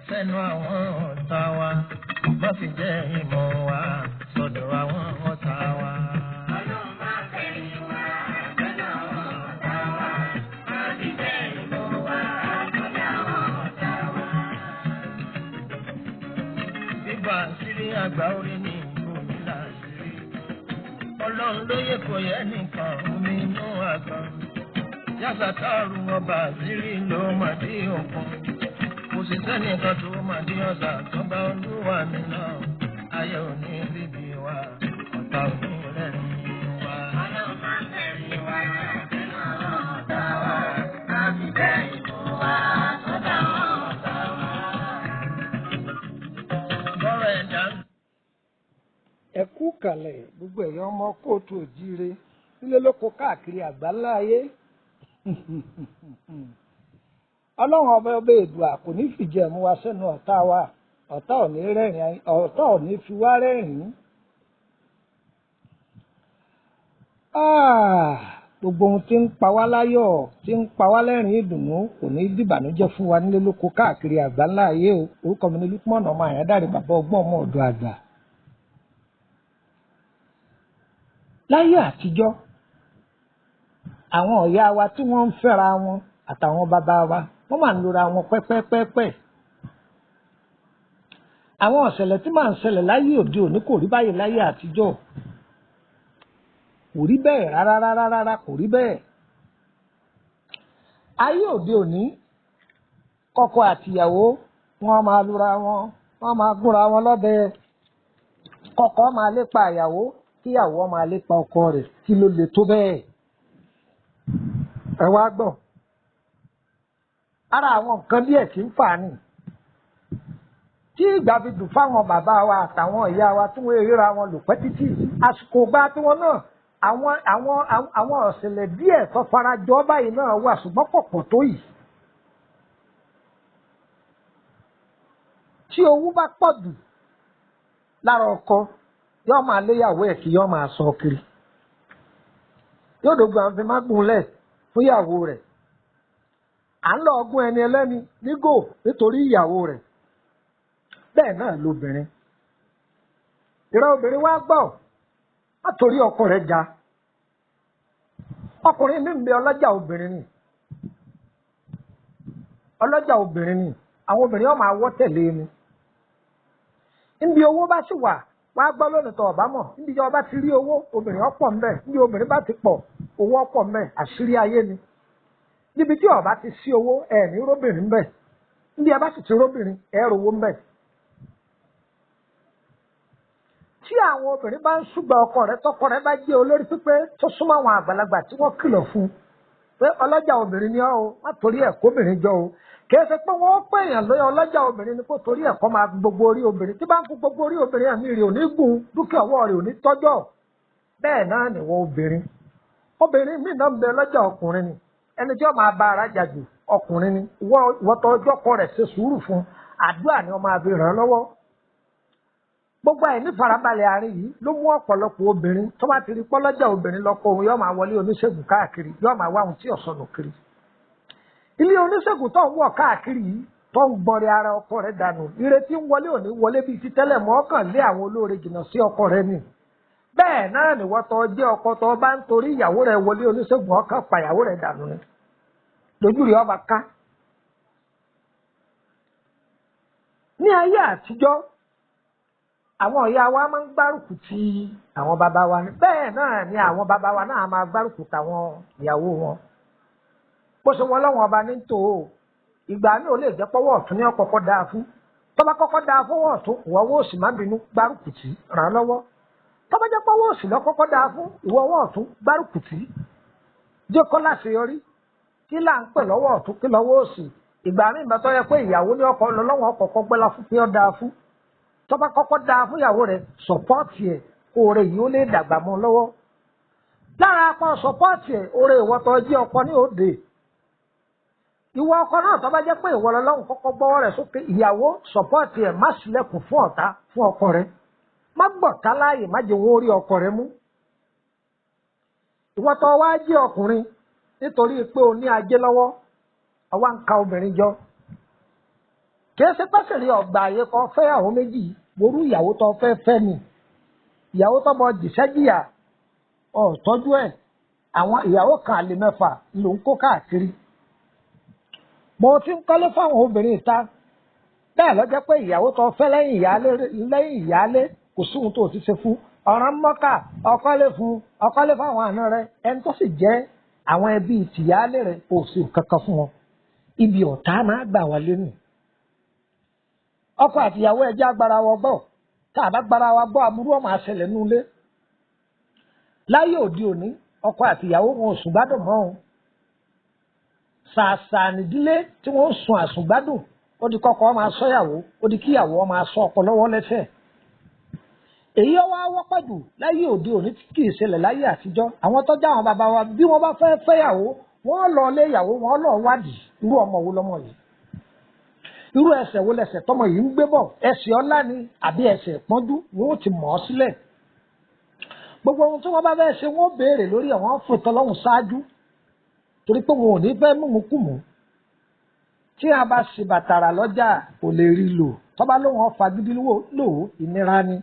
sẹ́nu àwọn ọ̀tá wa má fi jẹ́ ìmọ̀ wa sọ́dọ̀ àwọn ọ̀tá wa. Ọlọ́run má fẹ̀yìn wa sẹ́nu àwọn ọ̀tá wa má fi jẹ́ ìmọ̀ wa sọ́dọ̀ àwọn ọ̀tá wa. Bíbá àṣírí àgbà orí ni omi láṣírí. Ọlọ́run ló yẹ kó yẹ nìkan omi inú àgbọn. Yàtọ̀ táàrù ọba àṣírí ló máa dé òkun. Kò sì sẹ́nìkan tó máa dé ọ̀sà tó bá olúwa mi náà. Ayé ò ní bíbí wa, ọ̀tá ò ní rẹ̀yìn wa. Ọlọ́run máa ń bẹ̀rẹ̀ wa sínú àwọn ọ̀tá wa. Má fi bẹ́ẹ̀ ìbò wa sọ́dọ̀ àwọn ọ̀tá wa. Bọ́rọ̀ ẹ̀dá. Ẹ kú kalẹ̀ gbogbo ẹ̀yàn ọmọ kóòtù òjíire nílé lóko káàkiri àgbáńlá ayé. Ọlọ́run ọba Èdùà kò ní fìjẹ́ mú wa sẹ́nu ọ̀tá wa, ọ̀tá ò ní rẹ́rìn, ọ̀tá ò ní fi wá rẹ́rìn. Gbogbo ohun tí ń pa wá láyọ̀, tí ń pa wá lẹ́rìn ìdùnnú kò ní dìbànújẹ́ fún wa nílé lóko káàkiri àgbáńlá ayé o. Orúkọ mi ni Lukman ọmọ Àyàndáre bàbá ọgbọ́n ọmọ ọ̀dọ̀ àgbà. Láyé àtijọ́, àwọn ọ̀yá wa tí wọ́n ń fẹ́ra wọn àtàwọn bàbá wa wọ́n máa ń lora wọn pẹ́pẹ́pẹ́pẹ́. Àwọn ọ̀sẹ̀lẹ̀ tí máa ń ṣẹlẹ̀ láyé òde òní kò rí báyìí láyé àtijọ́. Kò rí bẹ́ẹ̀ rárá kò rí bẹ́ẹ̀. Ayé òde òní kọ́kọ́ àtìyàwó wọ́n máa lora wọn, wọ́n máa gúnra wọn lọ́bẹ. Kọ́kọ́ máa lépa ìyàwó, kíyàwó máa lépa ọkọ rẹ̀, kí ló lè tó bẹ́ẹ̀? Ẹ wá gbọ́. Ara àwọn nǹkan díẹ̀ tí ń fà ní. Tí ìgbà fi dùn fáwọn bàbá wa àtàwọn ìyá wa tí wọ́n ríra wọn lò pẹ́ títí, àsìkò gbà tí wọ́n náà àwọn ọ̀sẹ̀lẹ̀ díẹ̀ tó farajọ báyìí náà wà ṣùgbọ́n pọ̀pọ̀ tó yìí. Tí owó bá pọ̀ jù lára ọkọ, yóò máa léyàwó ẹ̀ kí yóò máa sọ kiri. Yóò dògbò àwọn fi má gúnlẹ̀ fún ìyàwó rẹ̀. À ń lọ ọgún ẹni ẹlẹ́ni nígò nítorí ìyàwó rẹ̀. Bẹ́ẹ̀ náà lobìnrin. Ìran obìnrin wá gbọ́ látòrí ọkọ rẹ̀ já. Ọkùnrin mi ń bẹ ọlọ́jà obìnrin ni. Ọlọ́jà obìnrin ni. Àwọn obìnrin wọn máa wọ́ tẹ̀lé ni. Níbi owó bá sì wà, wá gbọ́ lónìí tó ọ̀bá mọ̀. Níbi ọba ti rí owó, obìnrin ọ̀pọ̀ ń bẹ. Níbi obìnrin bá ti pọ̀, owó ọ̀pọ̀ ń bẹ. Àṣírí ayé ni. Níbi tí ọba ti sí owó, ẹ̀ ní róbìnrin ń bẹ. Níbi ẹ bá sì ti róbìnrin, ẹ̀ rówó ń bẹ. Tí àwọn obìnrin bá ń ṣùgbọ́n ọkọ rẹ̀ tọkọ rẹ̀ bá jẹ́ olórí pípé tó súnmọ́ àwọn àgbàlagbà tí wọ́n kìlọ̀ fún pé ọlọ́jà obìnrin ni ọ́ o, má torí ẹ̀ kóbìnrin jọ o. Kì í ṣe pé wọ́n pè èèyàn lóyún ọlọ́jà obìnrin ni kó torí ẹ̀ kọ́ máa gbogbo orí obìnrin. Tí bá ń fún gbogbo orí obìnrin àmì rẹ̀ ò ní gùn, dúkìá ọwọ́ rẹ̀ ò ní tọ́jọ́. Bẹ́ẹ̀ náà nìwọ obìnrin. Obìnrin míì náà ń bẹ ọlọ́jà ọkùnrin ni. Ẹni tí ó máa bá ara jà jù ọkùnrin ni. Ìwọ tó ọjọ́ kọ rẹ̀ ṣe sùúrù fún. Àdúrà ni ó máa fi ràn án lọ́wọ́. Gbogbo ẹ̀ ní farabalẹ̀ àárín yìí ló mú ọ̀pọ̀lọpọ̀ obìnrin tó bá ti rí pọ́lọ́jà obìnrin lọ́kọ òun yóò máa wọlé oníṣègùn káàkiri yóò máa wá ohun tí ọ̀sọ̀nù kiri. Ilé oníṣègùn tó ń wọ̀ káàkiri yìí tó ń gbọ́nrẹ́ ara ọkọ rẹ̀ dànù ìrètí ń wọlé òní wọlé bíi ti tẹ́lẹ̀ mọ́ ọkàn lé àwọn olóore jìnnà sí ọkọ rẹ̀ ni. Bẹ́ẹ̀ náà ni wọ́n tọ́ jẹ́ ọkọ tó bá ń torí ìyàwó rẹ̀ wọlé oníṣègùn ọkàn pa ìyàwó rẹ̀ dànù ni. Lójú rẹ̀ ọba ká. Ní ayé àtijọ́ àwọn ìyá wa máa ń gbárùkù ti àwọn bàbá wa ní bẹ́ẹ̀ náà ni àwọn bàbá wa náà máa gbárùkù tàwọn ìyàwó wọn. Bó ṣe wọ́n lọ́wọ́n ọba ní tò ó ìgbà ní ò lè jẹ́ pọ́wọ́ ọ̀tún ní ọ̀kọ̀ọ̀kọ̀ dáa fún. Tó bá kọ́kọ́ dáa fọwọ́ ọ̀tún ìwọ́wọ́ òsì má bínú gbárùkù tì ràn án lọ́wọ́. Tó bá jẹ́ pọ́wọ́ òsì lọ́kọ́kọ́ dáa fún ìwọ́wọ́ ọ̀tún gbárùkù tì. Jẹ́ kọ́ láṣeyọrí kí là ń pè lọ́wọ́ ọ̀tún kí lọ́wọ́ òsì. Ìgbà míì bá tó yẹ pé ìyàwó ní ọkọ lọ́wọ́ ọkọ̀ọ̀kọ̀ gbẹ́lá fún pé ó dáa fún. Tó bá kọ́kọ́ dáa fún ìyàwó rẹ̀ sọ̀pọ́ọ̀tì ẹ̀ oore yìí ó lè dàgbà mọ́ lọ́wọ́. Lára apá sọ̀pọ́ọ̀tì ẹ̀ oore ìwọ́tọ̀ jẹ́ ọkọ ní òde. Ìwọ ọkọ náà tó bá jẹ́ pé ìwọ lọ́lọ́run kọ́kọ́ gbọ́wọ́ rẹ̀ sókè ìyàwó sọ̀pọ́ọ̀tì ẹ̀ má sílẹ̀kùn fún ọ̀tá fún ọkọ rẹ̀. Má gbọ̀tá láàyè má jẹ́ wọ́n rí ọkọ rẹ̀ mú. Ìwọ́tọ̀ wá jẹ́ ọkùnrin nítorí pé o ní ajé lọ́wọ́ ọwá ń ka obìnrin jọ. kìí ṣe pẹ́sìrì ọ̀gbà àyè kan fẹ́yàwó méjì ború ìyàwó tó fẹ́ ni ìyàwó tó bọ jìṣẹ́jìyà tọ́jú ẹ̀ àwọn ìyàwó kan àlè mẹ́fà ló ń kó káàkiri. mo ti ń kọ́lé fáwọn obìnrin ìta bẹ́ẹ̀ lọ́jọ́ pé ìyàwó tó fẹ́ lẹ́yìn ìyálé kò sí ohun tó ti ṣe fún ọ̀ràn mọ́kà ọkọ́lé fáwọn àna rẹ ẹni tó sì jẹ́ àwọn ẹbí tìyálé rẹ kò sí kankan fún wọn ibi ọ̀tá máa gbà wọlé nù. ọkọ àtìyàwó ẹjẹ́ agbára wa gbọ́ tá a bá gbára wa gbọ́ aburú ọmọ àṣẹlẹ̀ nulẹ̀. láyé òde òní ọkọ àtìyàwó wọn ò sùn gbádùn mọ́ ọ́n ṣàṣà nídìílé tí wọ́n ń sun àsùngbádùn ó di kọ́kọ́ máa sọ́yàwó ó di kíyàwó máa sọ ọkọ lọ́wọ́ lẹ́sẹ̀. èyí ọwọ́ wọ́pọ̀ jù láyé òde òní tí kì í ṣẹlẹ̀ láyé àtijọ́ àwọn tọ́jú àwọn bàbá wa bí wọ́n bá fẹ́ fẹ́yàwó wọ́n lọ lé ìyàwó wọ́n lọ wádìí irú ọmọ wo lọ́mọ yìí irú ẹsẹ̀ wo lẹsẹ̀ tọmọ yìí ń gbé bọ̀ ẹsẹ̀ ọlá ni àbí ẹsẹ̀ pọ́njú ni ó ti mọ̀ ọ́ sílẹ̀. gbogbo ohun tí wọ́n bá fẹ́ ṣe wọ́n béèrè lórí ẹ̀ wọ́n fún ìtọ́lọ́hùn ṣáájú torí pé wọn ò ní fẹ́ mímú kùmù. tí a bá ṣe bàtàrà lọ́jà kò lè rí lò tọ́ba lóun ọ̀fà gidi lò ìnira ni.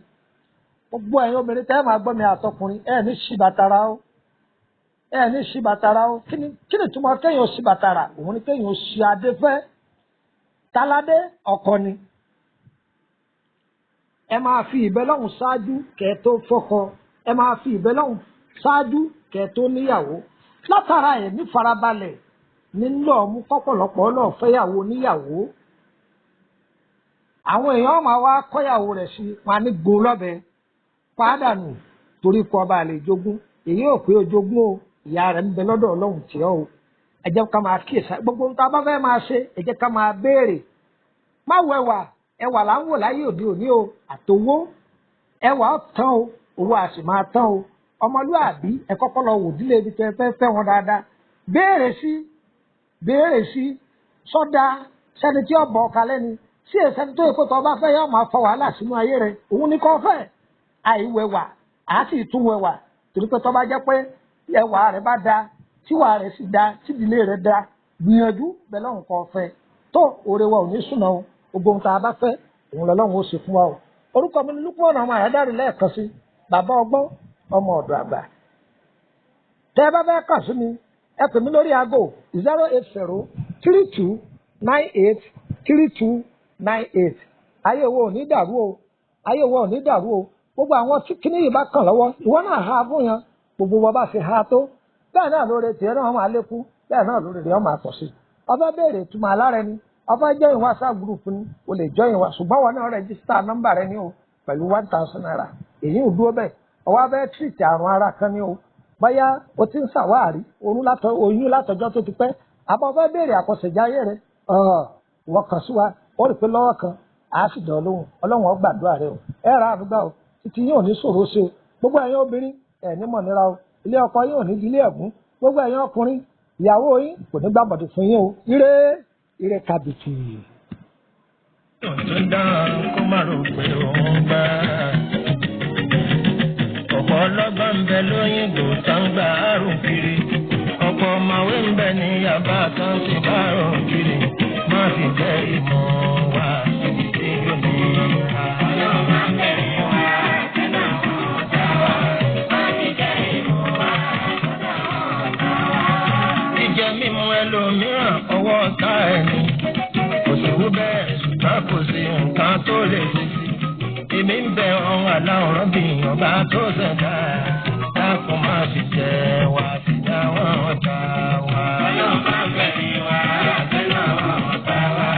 gbogbo ẹ̀yin obìnrin tẹ́ ẹ máa gbọ́ mi àtọkùnrin ẹ̀ ní ṣì bàtàrà o ẹ̀ ní ṣì bàtàrà o kí ni túmọ̀ kéèyàn ṣì bàtàrà òun ni kéèyàn ṣì adé fẹ́ táládé ọkọ ni. ẹ máa fi ìbẹ́lọ́hùn ṣáájú kẹ́ tó fọ́kọ ẹ máa fi ìbẹ́lọ́hùn ṣáájú kẹ́ tó níyàwó látara ẹ̀ ní farabalẹ̀ nílò mú kọ́pọ̀lọpọ̀ lọ fẹ́yàwó níyàwó. àwọn èèyàn máa wá kọ́yàwó rẹ̀ sí wọn ní gbó lọ́bẹ pàdánù torí kọ́ ọba àlè jogún èyí ò pé ojogún o ìyá rẹ̀ ń bẹ lọ́dọ̀ ọlọ́run tí ọ́ o. ẹ jẹ́ ká máa kíyèsí gbogbo nǹkan bá fẹ́ máa ṣe ẹ jẹ́ ká máa béèrè má wo ẹwà là ń wò láyé òde òní o àtòwó ẹwà tán o owó a sì máa tán o ọmọlúàbí ẹ kọ́kọ́ lọ wò dílé ibi tẹ́ fẹ́ wọn dáadáa béèrè sí sọ́dà sẹ́ni tí ó bọ̀ ọ̀ka lẹ́ni sí ẹ̀sẹ̀ni tó yẹ kó tọ́ bá fẹ́ yọ máa fọ wàhálà sínú ayé rẹ òun ní kọ́ fẹ́ àìwẹ̀wà àá sì tún wẹ̀wà torí pé tọ́ bá jẹ́ pé ẹwà rẹ bá da tíwà rẹ̀ sì da tídìlé rẹ̀ da gbìyànjú bẹ́ẹ̀ lọ́hùn kan fẹ́ tó oore wa ò ní súná o gbogbo ohun tá a bá fẹ́ òun lọ́lọ́hùn ó sì fún wa o. orúkọ mi ni Lọpọ ọmọ àyádáre lẹ́ẹ̀kan sí bàbá ọgbọ́n ọmọ ọ̀dọ̀ àgbà. tẹ́ ẹ bá fẹ́ kàn sí mi ẹ pè mí lórí aago 08032983298. ayé owó ò ní dàrú o ayé owó ò ní dàrú o gbogbo àwọn tí kíní yìí bá kàn lọ́wọ́ ìwọ náà ha fún yan gbogbo wọn bá ṣe ha tó bẹ́ẹ̀ náà lóore tiẹ̀ náà máa lékún bẹ́ẹ̀ náà lóore rẹ̀ máa pọ̀ sí. ọba béèrè ìtumọ̀ alára ẹni ọba join WhatsApp group ni o lè join wa ṣùgbọ́n wọn náà rẹ́gísítà nọ́mbà rẹ ní o pẹ̀lú 1000 naira èyí ò dúró bẹ́ẹ̀ ọwọ́ abẹ́ tírìtì àrùn ara kan ní o bóyá o ti ń ṣàwárí oyún látọjọ́ tó ti pẹ́ àbọ̀ fẹ́ béèrè àkọsẹ̀jáyé rẹ wọ́n kàn sí wa ó rí pé lọ́wọ́ kan á sì dán lóhùn ọlọ́run ó gbàdúrà rẹ o ẹ ra àdúgbà o títí yóò ní ṣòro ṣe o gbogbo ẹ̀yin obìnrin ẹ̀ ní mọ̀ nira o ilé ọkọ yín ò ní di ilé ẹ̀gún gbogbo ẹ̀yin ọkùnrin ìyàwó yín kò ní gbàbọ̀dẹ̀ fún yín o ire kàbìtì. tó dáa kó má rò pé òun gbà ọ̀pọ̀ ọlọ́gbọ́n ń bẹ lóyìnbó tá ń gbà àrùn kiri ọ̀pọ̀ ọ̀mọ̀wé ń bẹ ní yàbá kan sì bá rùn kiri má fi jẹ́ ìmọ̀ wa tí yóò ní ra. ẹlòmíràn ọwọ́ ọ̀tá ẹni kò sí wú bẹ́ẹ̀ ṣùgbọ́n kò sí nǹkan tó lè ṣe sí. èmi ń bẹ ọ̀hún aláwòrán bí ọba tó ṣẹ̀dá dákun má fi jẹ wá sí àwọn ọ̀tá wa. ọlọ́run bá bẹ̀rẹ̀ wá sẹ́nu àwọn ọ̀tá wa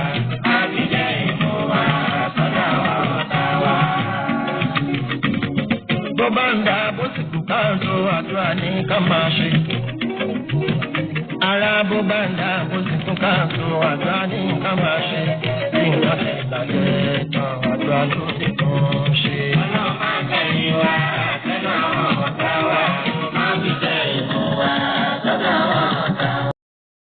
á fi jẹ ìmú wa sọ́dọ̀ àwọn ọ̀tá wa. bó bá ń dá bó sì kú káàtó àdúrà ní ká máa ṣe. ara bó bá ń dá bó sì tún káàtó àdúrà ní ká máa ṣe. bí nǹkan ṣe ìgbàlẹ̀ tán àdúrà ló dé.